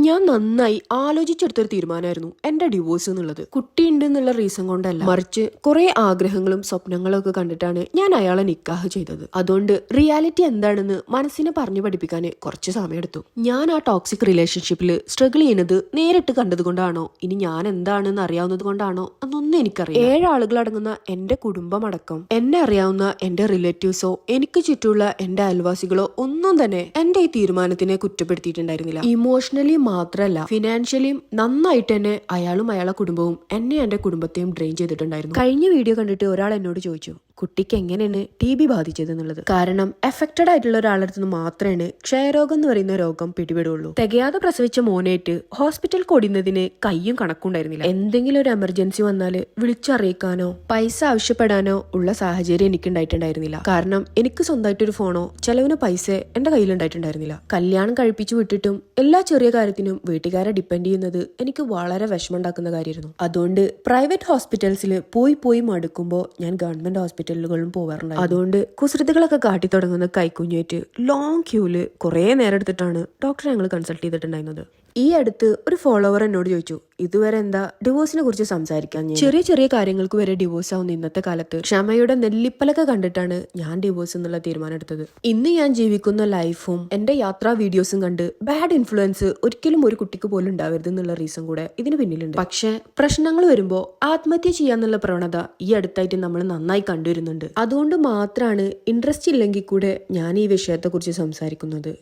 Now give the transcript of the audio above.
ഞാൻ നന്നായി ആലോചിച്ചെടുത്തൊരു തീരുമാനമായിരുന്നു എന്റെ ഡിവോഴ്സ് എന്നുള്ളത്. കുട്ടിയുണ്ട് എന്നുള്ള റീസൺ കൊണ്ടല്ല, മറിച്ച് കുറെ ആഗ്രഹങ്ങളും സ്വപ്നങ്ങളും ഒക്കെ കണ്ടിട്ടാണ് ഞാൻ അയാളെ നിക്കാഹ് ചെയ്തത്. അതുകൊണ്ട് റിയാലിറ്റി എന്താണെന്ന് മനസ്സിനെ പറഞ്ഞു പഠിപ്പിക്കാൻ കുറച്ച് സമയമെടുത്തു. ഞാൻ ആ ടോക്സിക് റിലേഷൻഷിപ്പിൽ സ്ട്രഗിൾ ചെയ്യുന്നത് നേരിട്ട് കണ്ടത് കൊണ്ടാണോ ഇനി ഞാൻ എന്താണെന്ന് അറിയാവുന്നത് കൊണ്ടാണോ എന്നൊന്നും എനിക്കറിയാം. 7 ആളുകൾ അടങ്ങുന്ന എന്റെ കുടുംബമടക്കം, എന്നെ അറിയാവുന്ന എന്റെ റിലേറ്റീവ്സോ എനിക്ക് ചുറ്റുമുള്ള എന്റെ അയൽവാസികളോ ഒന്നും തന്നെ എന്റെ ഈ തീരുമാനത്തിനെ കുറ്റപ്പെടുത്തിയിട്ടുണ്ടായിരുന്നില്ല. ഇമോഷണലി മാത്രല്ല, ഫിനാൻഷ്യലിയും നന്നായിട്ട് തന്നെ അയാളും അയാളെ കുടുംബവും എന്നെ എന്റെ കുടുംബത്തെയും ഡ്രെയിൻ ചെയ്തിട്ടുണ്ടായിരുന്നു. കഴിഞ്ഞ വീഡിയോ കണ്ടിട്ട് ഒരാൾ എന്നോട് ചോദിച്ചു കുട്ടിക്ക് എങ്ങനെയാണ് TB ബാധിച്ചത് എന്നുള്ളത്. കാരണം എഫക്റ്റഡ് ആയിട്ടുള്ള ഒരാളടുത്ത് നിന്ന് മാത്രമേ ക്ഷയരോഗം എന്ന് പറയുന്ന രോഗം പിടിപെടുള്ളൂ. തികയാതെ പ്രസവിച്ച മോനേറ്റ് ഹോസ്പിറ്റൽ കൊടുന്നതിന് കയ്യും കണക്കുണ്ടായിരുന്നില്ല. എന്തെങ്കിലും ഒരു എമർജൻസി വന്നാല് വിളിച്ചറിയിക്കാനോ പൈസ ആവശ്യപ്പെടാനോ ഉള്ള സാഹചര്യം എനിക്ക് ഉണ്ടായിട്ടുണ്ടായിരുന്നില്ല. കാരണം എനിക്ക് സ്വന്തമായിട്ടൊരു ഫോണോ ചെലവിന് പൈസ എന്റെ കയ്യിലുണ്ടായിട്ടുണ്ടായിരുന്നില്ല. കല്യാണം കഴിപ്പിച്ചു വിട്ടിട്ടും എല്ലാ ചെറിയ കാര്യത്തിനും വീട്ടുകാരെ ഡിപ്പെൻഡ് ചെയ്യുന്നത് എനിക്ക് വളരെ വിഷമമുണ്ടാക്കുന്ന കാര്യമായിരുന്നു. അതുകൊണ്ട് പ്രൈവറ്റ് ഹോസ്പിറ്റൽസിൽ പോയി മടുക്കുമ്പോൾ ഞാൻ ഗവൺമെന്റ് ഹോസ്പിറ്റലുകളിലും പോകാറുണ്ട്. അതുകൊണ്ട് കുസൃതികളൊക്കെ കാട്ടി തുടങ്ങുന്ന കൈക്കുഞ്ഞേറ്റ് ലോങ് ക്യൂല് കുറെ നേരം എടുത്തിട്ടാണ് ഡോക്ടറെ ഞങ്ങൾ കൺസൾട്ട് ചെയ്തിട്ടുണ്ടായിരുന്നത്. ഈ അടുത്ത് ഒരു ഫോളോവർ എന്നോട് ചോദിച്ചു ഇതുവരെ എന്താ ഡിവോഴ്സിനെ കുറിച്ച് സംസാരിക്കാൻ. ചെറിയ ചെറിയ കാര്യങ്ങൾക്ക് വരെ ഡിവോഴ്സ് ആവുന്ന ഇന്നത്തെ കാലത്ത് ക്ഷമയുടെ നെല്ലിപ്പലൊക്കെ കണ്ടിട്ടാണ് ഞാൻ ഡിവോഴ്സ് എന്നുള്ള തീരുമാനം എടുത്തത്. ഇന്ന് ഞാൻ ജീവിക്കുന്ന ലൈഫും എന്റെ യാത്രാ വീഡിയോസും കണ്ട് ബാഡ് ഇൻഫ്ലുവൻസ് ഒരിക്കലും ഒരു കുട്ടിക്ക് പോലും ഉണ്ടാവരുത് എന്നുള്ള റീസൺ കൂടെ ഇതിന് പിന്നിലുണ്ട്. പക്ഷെ പ്രശ്നങ്ങൾ വരുമ്പോൾ ആത്മഹത്യ ചെയ്യാന്നുള്ള പ്രവണത ഈ അടുത്തായിട്ട് നമ്മൾ നന്നായി കണ്ടുവരുന്നുണ്ട്. അതുകൊണ്ട് മാത്രമാണ് ഇൻട്രസ്റ്റ് ഇല്ലെങ്കിൽ കൂടെ ഞാൻ ഈ വിഷയത്തെ കുറിച്ച് സംസാരിക്കുന്നത്.